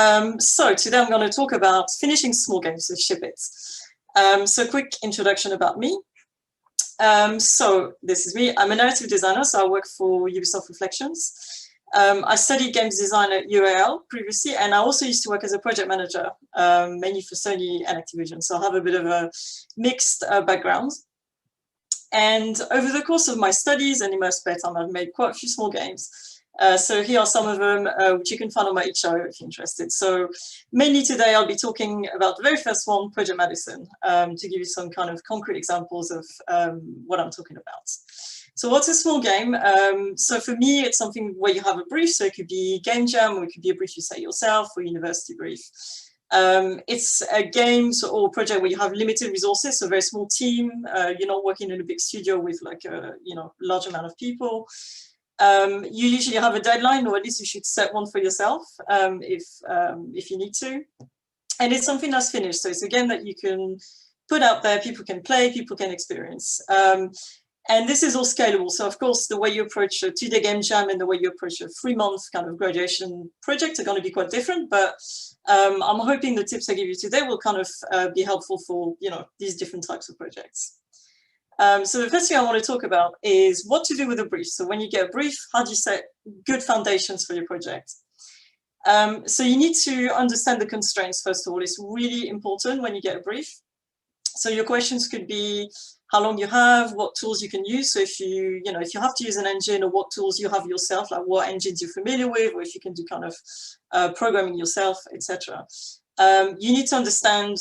So today I'm going to talk about finishing small games with ship it. So quick introduction about me. So this is me. I'm a narrative designer, so I work for Ubisoft Reflections. I studied games design at UAL previously, and I also used to work as a project manager, mainly for Sony and Activision. So I have a bit of a mixed background. And over the course of my studies and in my spare time, I've made quite a few small games. So here are some of them, which you can find on my itch.io if you're interested. So mainly today, I'll be talking about the very first one, Project Martyn, to give you some kind of concrete examples of what I'm talking about. So what's a small game? So for me, it's something where you have a brief. So it could be game jam, or it could be a brief you set yourself, or university brief. It's a game or project where you have limited resources, so a very small team. You're not working in a big studio with like a large amount of people. You usually have a deadline, or at least you should set one for yourself if you need to. And it's something that's finished, so it's a game that you can put out there, people can play, people can experience. And this is all scalable. So of course, the way you approach a 2-day game jam and the way you approach a 3-month kind of graduation project are going to be quite different. But I'm hoping the tips I give you today will kind of be helpful for these different types of projects. So the first thing I want to talk about is what to do with a brief. So when you get a brief, how do you set good foundations for your project? So you need to understand the constraints, first of all. It's really important when you get a brief. So your questions could be how long you have, what tools you can use. So if you have to use an engine, or what tools you have yourself, like what engines you're familiar with, or if you can do kind of programming yourself, etc. You need to understand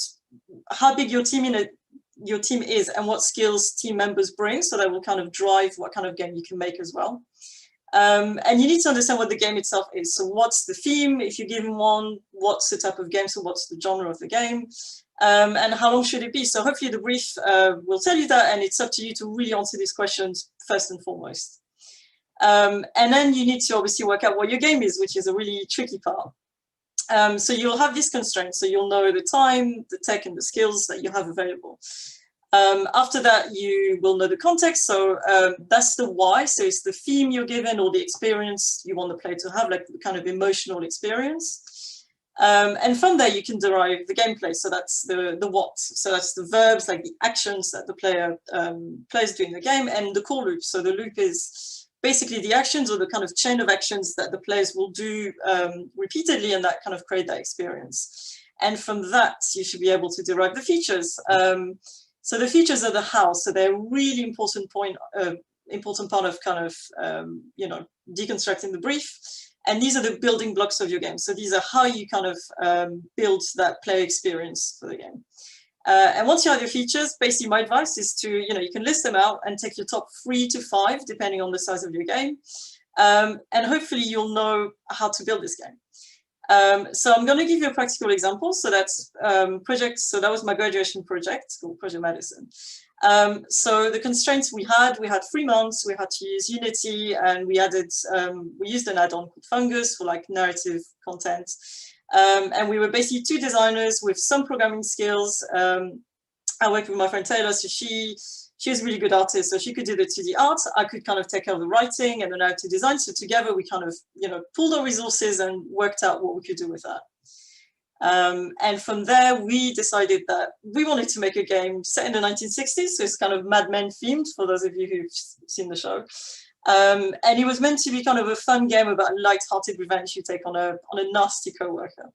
how big your team is and what skills team members bring, so that will kind of drive what kind of game you can make as well. And you need to understand what the game itself is. So what's the theme, if you're given one, what's the type of game, so what's the genre of the game, and how long should it be? So hopefully the brief will tell you that, and it's up to you to really answer these questions first and foremost. And then you need to obviously work out what your game is, which is a really tricky part. So you'll have these constraints, so you'll know the time, the tech, and the skills that you have available. After that, you will know the context. So that's the why. So it's the theme you're given, or the experience you want the player to have, like the kind of emotional experience. And from there, you can derive the gameplay. So that's the what. So that's the verbs, like the actions that the player plays during the game, and the core loop. So the loop is basically the actions, or the kind of chain of actions that the players will do repeatedly, and that kind of create that experience. And from that, you should be able to derive the features. So the features are the how. So they're a really important part of kind of deconstructing the brief. And these are the building blocks of your game. So these are how you kind of build that player experience for the game. And once you have your features, basically my advice is to, you can list them out and take your top 3 to 5, depending on the size of your game. And hopefully you'll know how to build this game. So I'm going to give you a practical example. So that's project. So that was my graduation project called Project Martyn. So the constraints we had 3 months. We had to use Unity, and we used an add-on called Fungus for like narrative content. And we were basically 2 designers with some programming skills. I worked with my friend Taylor, so she was a really good artist, so she could do the 2D art. I could kind of take care of the writing and the narrative design. So together we kind of, pooled our resources and worked out what we could do with that. And from there, we decided that we wanted to make a game set in the 1960s. So it's kind of Mad Men themed, for those of you who've seen the show. And it was meant to be kind of a fun game about light-hearted revenge you take on a nasty co-worker.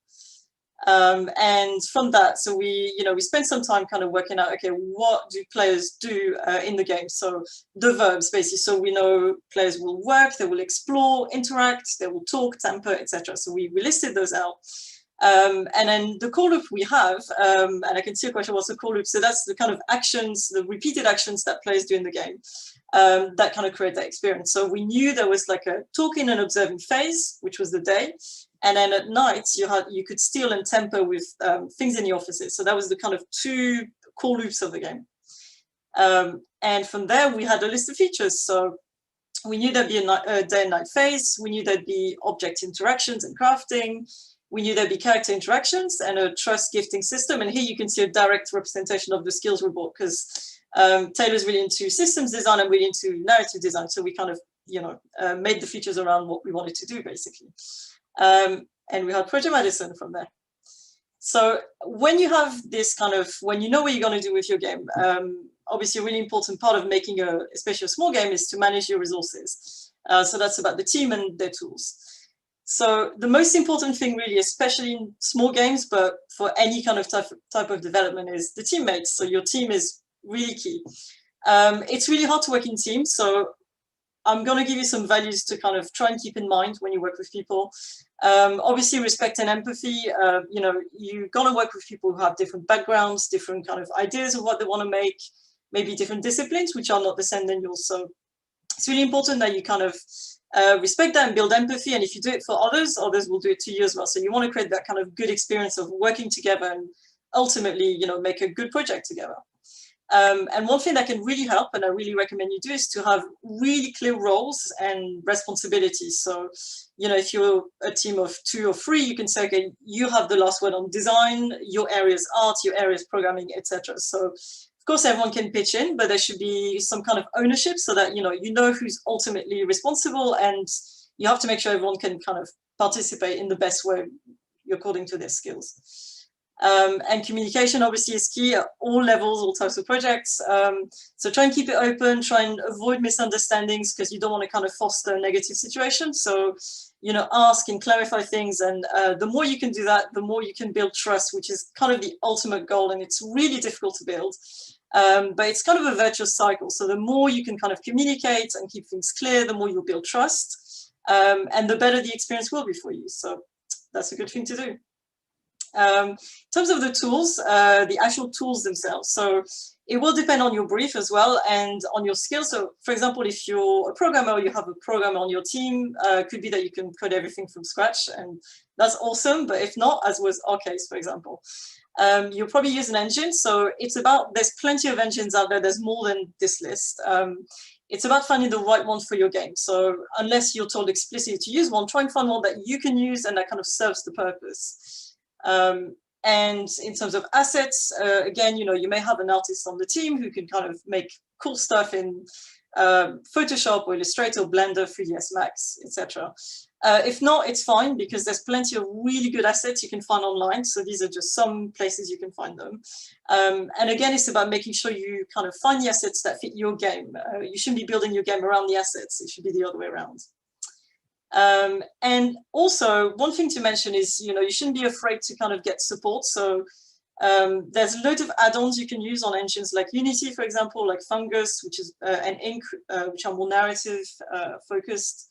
And from that, so we spent some time kind of working out, okay, what do players do in the game? So the verbs, basically. So we know players will work, they will explore, interact, they will talk, tamper, etc. So we listed those out. And then the core loop we have, and I can see a question, what's the core loop? So that's the kind of actions, the repeated actions that players do in the game that kind of create that experience. So we knew there was like a talking and observing phase, which was the day. And then at night, you could steal and tamper with things in the offices. So that was the kind of 2 core loops of the game. And from there, we had a list of features. So we knew there'd be a day and night phase. We knew there'd be object interactions and crafting. We knew there'd be character interactions and a trust gifting system. And here you can see a direct representation of the skills we brought, because Taylor's really into systems design and really into narrative design. So we kind of, made the features around what we wanted to do, basically. and we had Project Madison from there. So when you have this kind of, when you know what you're going to do with your game, obviously a really important part of making especially a small game is to manage your resources. So that's about the team and their tools. So the most important thing really, especially in small games, but for any kind of type of development, is the teammates. So your team is really key. It's really hard to work in teams. So I'm going to give you some values to kind of try and keep in mind when you work with people. Obviously, respect and empathy. You know, you're going to work with people who have different backgrounds, different kind of ideas of what they want to make, maybe different disciplines, which are not the same than yours. So it's really important that you kind of respect that and build empathy. And if you do it for others, others will do it to you as well. So you want to create that kind of good experience of working together and ultimately, you know, make a good project together. And one thing that can really help, and I really recommend you do, is to have really clear roles and responsibilities. So, you know, if you're a team of 2 or 3, you can say, okay, you have the last word on design, your area is art, your area is programming, etc. So, of course, everyone can pitch in, but there should be some kind of ownership so that, you know who's ultimately responsible, and you have to make sure everyone can kind of participate in the best way according to their skills. And communication obviously is key at all levels, all types of projects. So try and keep it open, try and avoid misunderstandings, because you don't want to kind of foster a negative situation. So, you know, ask and clarify things. And the more you can do that, the more you can build trust, which is kind of the ultimate goal. And it's really difficult to build, but it's kind of a virtuous cycle. So the more you can kind of communicate and keep things clear, the more you'll build trust, and the better the experience will be for you. So that's a good thing to do. In terms of the tools, the actual tools themselves. So it will depend on your brief as well and on your skills. So for example, if you're a programmer or you have a programmer on your team, it could be that you can code everything from scratch, and that's awesome. But if not, as was our case, for example, you'll probably use an engine. So it's about, there's plenty of engines out there. There's more than this list. It's about finding the right one for your game. So unless you're told explicitly to use one, try and find one that you can use and that kind of serves the purpose. And in terms of assets, again, you know, you may have an artist on the team who can kind of make cool stuff in Photoshop or Illustrator or Blender, 3ds Max, etc. If not, it's fine, because there's plenty of really good assets you can find online. So these are just some places you can find them. And again, it's about making sure you kind of find the assets that fit your game. You shouldn't be building your game around the assets. It should be the other way around. And also, one thing to mention is, you know, you shouldn't be afraid to kind of get support. So there's loads of add-ons you can use on engines like Unity, for example, like Fungus, which is and Ink, which are more narrative focused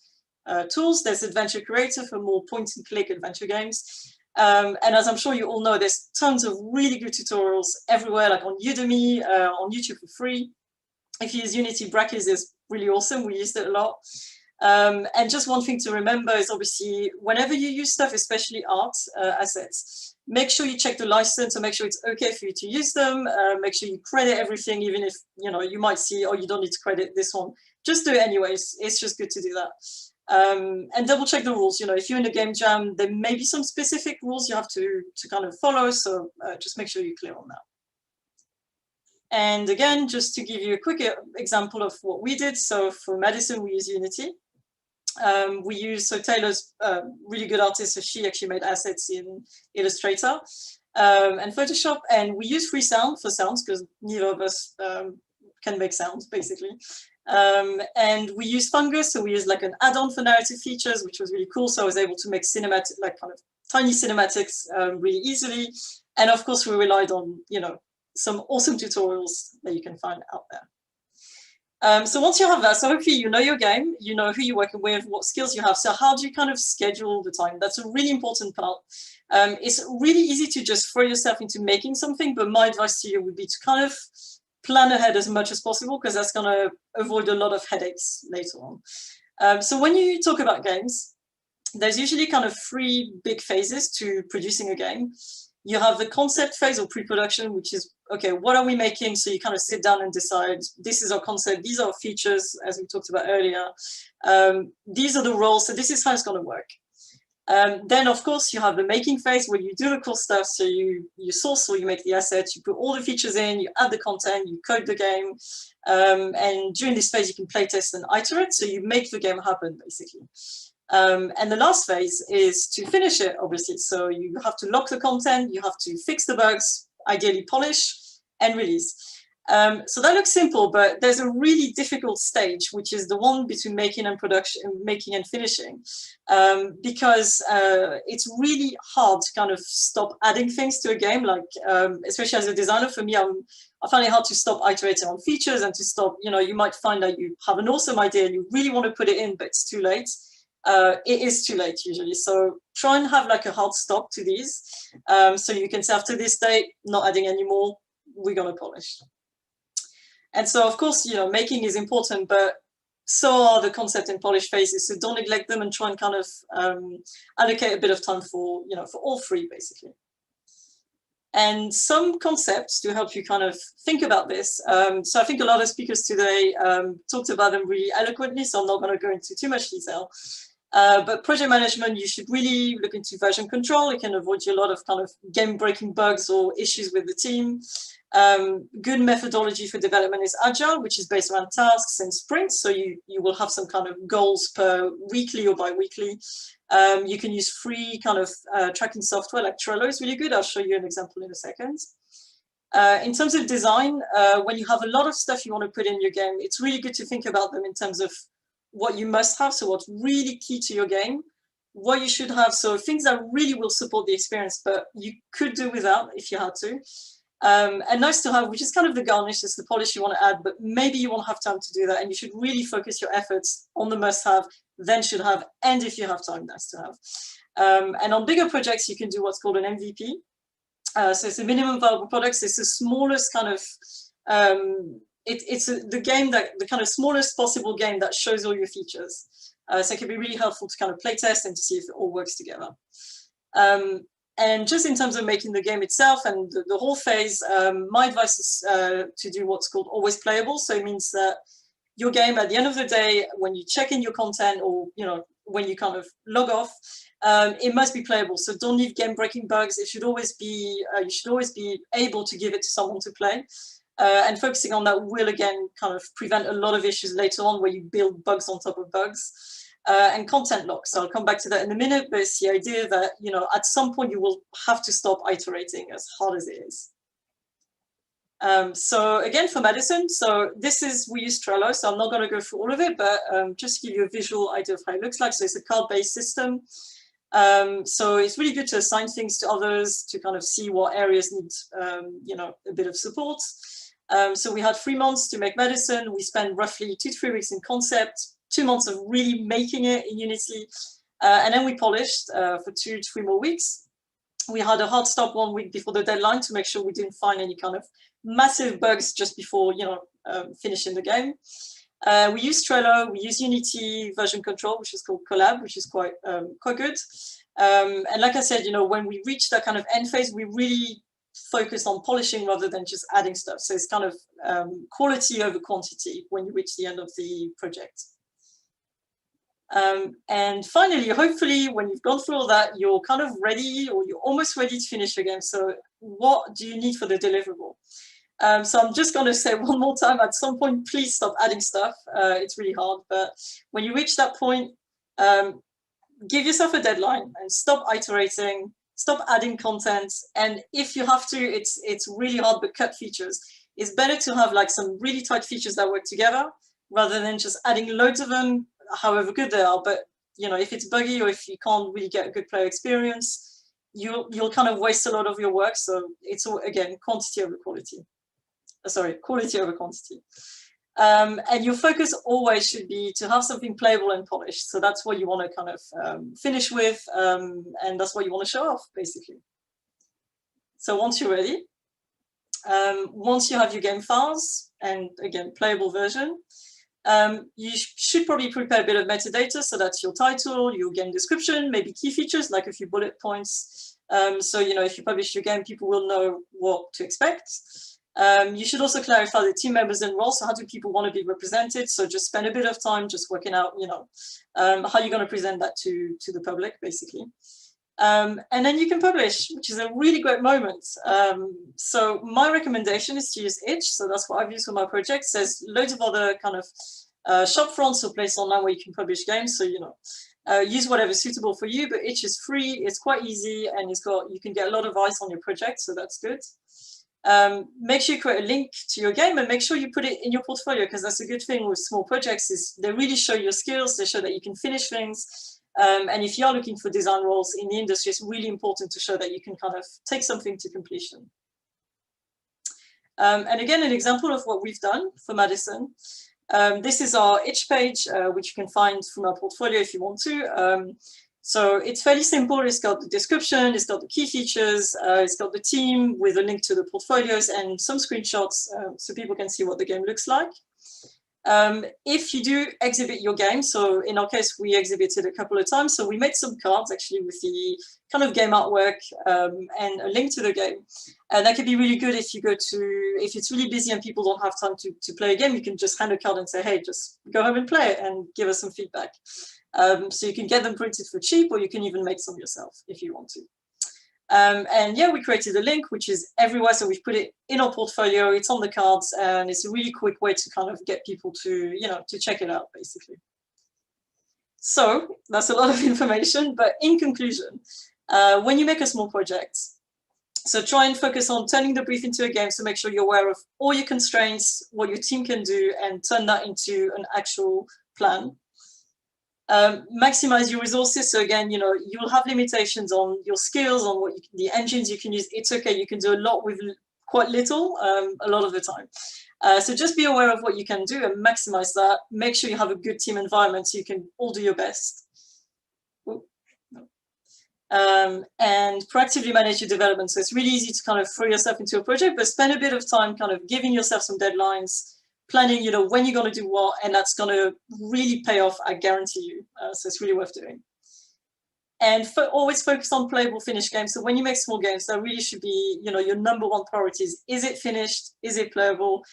tools. There's Adventure Creator for more point-and-click adventure games. And as I'm sure you all know, there's tons of really good tutorials everywhere, like on Udemy, on YouTube for free. If you use Unity, Brackets is really awesome. We used it a lot. And just one thing to remember is, obviously, whenever you use stuff, especially art assets, make sure you check the license and make sure it's okay for you to use them. Make sure you credit everything, even if, you know, you might see, oh, you don't need to credit this one. Just do it anyways. It's just good to do that. And double check the rules. You know, if you're in a game jam, there may be some specific rules you have to kind of follow. So just make sure you're clear on that. And again, just to give you a quick example of what we did. So for Madison, we use Unity. We use, so Taylor's really good artist, so she actually made assets in Illustrator and Photoshop, and we use free sound for sounds because neither of us can make sounds, basically. And we use Fungus, so we use like an add-on for narrative features, which was really cool. So I was able to make cinematic, like kind of tiny cinematics really easily. And of course, we relied on, you know, some awesome tutorials that you can find out there. So once you have that, so hopefully you know your game, you know who you're working with, what skills you have. So how do you kind of schedule the time? That's a really important part. It's really easy to just throw yourself into making something, but my advice to you would be to kind of plan ahead as much as possible, because that's going to avoid a lot of headaches later on. So when you talk about games, there's usually kind of 3 big phases to producing a game. You have the concept phase or pre-production, which is, okay, what are we making? So you kind of sit down and decide, this is our concept, these are our features, as we talked about earlier. These are the roles, so this is how it's going to work. Then, of course, you have the making phase where you do the cool stuff. So you source or you make the assets, you put all the features in, you add the content, you code the game. And during this phase, you can play test and iterate. So you make the game happen, basically. And the last phase is to finish it, obviously. So you have to lock the content, you have to fix the bugs, ideally polish, and release. So that looks simple, but there's a really difficult stage, which is the one between making and production, making and finishing, because it's really hard to kind of stop adding things to a game. Like, especially as a designer, for me, I find it hard to stop iterating on features and to stop, you might find that you have an awesome idea and you really want to put it in, but it's too late. It is too late usually. So try and have like a hard stop to these. So you can say after this date, not adding anymore, we're going to polish. And so, of course, making is important, but so are the concept and polish phases. So don't neglect them and try and kind of allocate a bit of time for, for all three, basically. And some concepts to help you kind of think about this. So I think a lot of speakers today talked about them really eloquently, so I'm not going to go into too much detail. But project management, you should really look into version control. It can avoid you a lot of kind of game-breaking bugs or issues with the team. Good methodology for development is Agile, which is based around tasks and sprints. So you will have some kind of goals per weekly or bi-weekly. You can use free kind of tracking software like Trello is really good. I'll show you an example in a second. In terms of design, when you have a lot of stuff you want to put in your game, it's really good to think about them in terms of what you must have. So what's really key to your game, what you should have. So things that really will support the experience, but you could do without if you had to. And nice to have, which is kind of the garnish, is the polish you want to add, but maybe you won't have time to do that. And you should really focus your efforts on the must have, then should have, and if you have time, nice to have. And on bigger projects, you can do what's called an MVP. So it's a minimum viable product. So it's the smallest kind of, the game that, the kind of smallest possible game that shows all your features. So it can be really helpful to kind of play test and to see if it all works together. And just in terms of making the game itself and the whole phase, my advice is to do what's called always playable. So it means that your game, at the end of the day, when you check in your content or, when you kind of log off, it must be playable. So don't leave game-breaking bugs. It should always be, you should always be able to give it to someone to play. And focusing on that will, again, kind of prevent a lot of issues later on where you build bugs on top of bugs. And content lock. So I'll come back to that in a minute, but it's the idea that, at some point you will have to stop iterating, as hard as it is. So again, for Madison, so we use Trello, so I'm not going to go through all of it, but just to give you a visual idea of how it looks like. So it's a card-based system. So it's really good to assign things to others, to kind of see what areas need, a bit of support. So we had 3 months to make Madison. We spent roughly 2 to 3 weeks in concept, 2 months of really making it in Unity. And then we polished for 2 to 3 more weeks. We had a hard stop 1 week before the deadline to make sure we didn't find any kind of massive bugs just before, finishing the game. We use Trello, we use Unity version control, which is called Collab, which is quite good. And like I said, when we reach that kind of end phase, we really focused on polishing rather than just adding stuff. So it's kind of quality over quantity when you reach the end of the project. And finally, hopefully, when you've gone through all that, you're kind of ready, or you're almost ready to finish your game. So what do you need for the deliverable? So I'm just going to say one more time, at some point, please stop adding stuff. It's really hard. But when you reach that point, give yourself a deadline and stop iterating, stop adding content. And if you have to, it's really hard, but cut features. It's better to have like some really tight features that work together rather than just adding loads of them, however good they are. But if it's buggy or if you can't really get a good player experience, you'll kind of waste a lot of your work. So it's all, again, quantity over quality. Sorry, quality over quantity. And your focus always should be to have something playable and polished. So that's what you want to kind of finish with, and that's what you want to show off, basically. So once you're ready, once you have your game files and, again, playable version, you should probably prepare a bit of metadata. So that's your title, your game description, maybe key features, like a few bullet points. So, if you publish your game, people will know what to expect. You should also clarify the team members and roles. So how do people want to be represented? So just spend a bit of time just working out, how you're going to present that to the public, basically. And then you can publish, which is a really great moment. So my recommendation is to use Itch. So that's what I've used for my project. There's loads of other kind of shop fronts or places online where you can publish games. So, Use whatever's suitable for you, but itch is free, it's quite easy, and you can get a lot of eyes on your project, so that's good. Make sure you create a link to your game and make sure you put it in your portfolio, because that's a good thing with small projects is they really show your skills, they show that you can finish things. And if you are looking for design roles in the industry, it's really important to show that you can kind of take something to completion. And again, an example of what we've done for Madison. This is our itch page, which you can find from our portfolio if you want to. So it's fairly simple. It's got the description, it's got the key features, it's got the team with a link to the portfolios and some screenshots so people can see what the game looks like. If you do exhibit your game, so in our case, we exhibited a couple of times. So we made some cards actually with the kind of game artwork and a link to the game. And that could be really good if you if it's really busy and people don't have time to play a game, you can just hand a card and say, hey, just go home and play it and give us some feedback. So you can get them printed for cheap, or you can even make some yourself if you want to. And yeah, we created a link, which is everywhere. So we've put it in our portfolio, it's on the cards, and it's a really quick way to kind of get people to, to check it out, basically. So that's a lot of information, but in conclusion, when you make a small project, so try and focus on turning the brief into a game. So make sure you're aware of all your constraints, what your team can do, and turn that into an actual plan. Maximize your resources. So again, you'll have limitations on your skills, on the engines you can use. It's okay, you can do a lot with quite little a lot of the time. So just be aware of what you can do and maximize that. Make sure you have a good team environment so you can all do your best. And proactively manage your development. So it's really easy to kind of throw yourself into a project, but spend a bit of time kind of giving yourself some deadlines, planning, when you're going to do what, and that's going to really pay off, I guarantee you. So it's really worth doing. And always focus on playable finished games. So when you make small games, that really should be, your number one priority is it finished? Is it playable?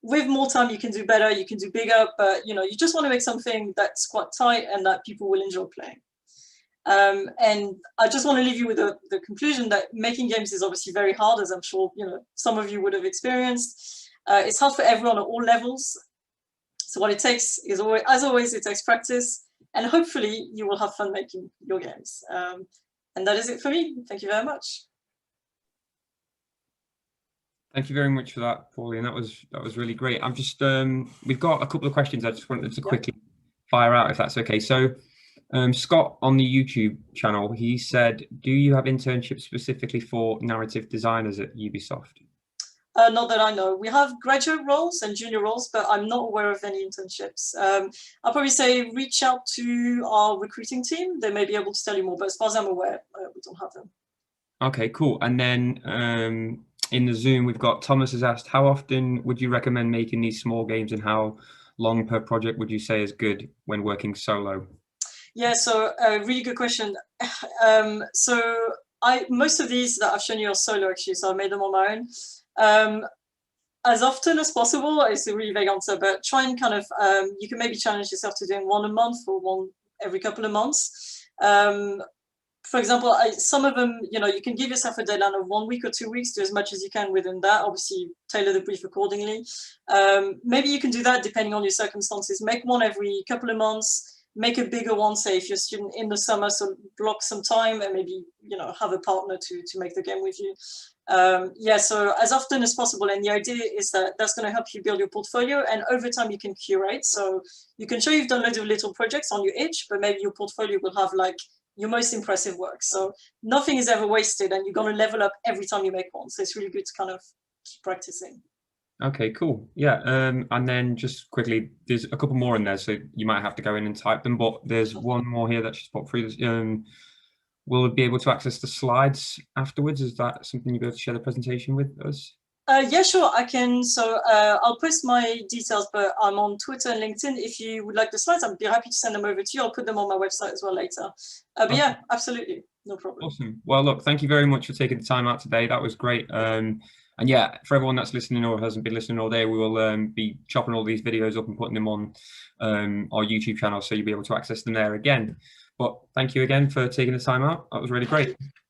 With more time, you can do better, you can do bigger, but, you just want to make something that's quite tight and that people will enjoy playing. And I just want to leave you with the conclusion that making games is obviously very hard, as I'm sure, some of you would have experienced. It's hard for everyone at all levels. So what it takes is always, as always, it takes practice, and hopefully you will have fun making your games. And that is it for me. Thank you very much. Thank you very much for that, Pauline. That was really great. I'm just we've got a couple of questions I just wanted to quickly fire out, if that's okay. So Scott on the YouTube channel, he said, do you have internships specifically for narrative designers at Ubisoft? Not that I know. We have graduate roles and junior roles, but I'm not aware of any internships. I'll probably say reach out to our recruiting team. They may be able to tell you more, but as far as I'm aware, we don't have them. Okay, cool. And then in the Zoom, we've got Thomas has asked, how often would you recommend making these small games, and how long per project would you say is good when working solo? Yeah, so a really good question. So most of these that I've shown you are solo, actually, so I made them on my own. As often as possible, it's a really vague answer, but try and kind of, you can maybe challenge yourself to doing one a month or one every couple of months. For example, some of them, you can give yourself a deadline of 1 week or 2 weeks, do as much as you can within that. Obviously, tailor the brief accordingly. Maybe you can do that depending on your circumstances. Make one every couple of months. Make a bigger one, say if you're a student in the summer, so block some time and maybe, have a partner to make the game with you. Yeah, so as often as possible. And the idea is that that's going to help you build your portfolio, and over time you can curate. So you can show you've done loads of little projects on your itch, but maybe your portfolio will have like your most impressive work. So nothing is ever wasted, and you're going to level up every time you make one. So it's really good to kind of keep practicing. Okay, cool. Yeah, and then just quickly, there's a couple more in there, so you might have to go in and type them, but there's one more here that just popped through. Will we be able to access the slides afterwards? Is that something you'll be able to share the presentation with us? Yeah, sure, I can. So I'll post my details, but I'm on Twitter and LinkedIn. If you would like the slides, I'd be happy to send them over to you. I'll put them on my website as well later. But yeah, absolutely, no problem. Awesome. Well, look, thank you very much for taking the time out today. That was great. And yeah, for everyone that's listening or hasn't been listening all day, we will be chopping all these videos up and putting them on our YouTube channel, so you'll be able to access them there again. But thank you again for taking the time out. That was really great.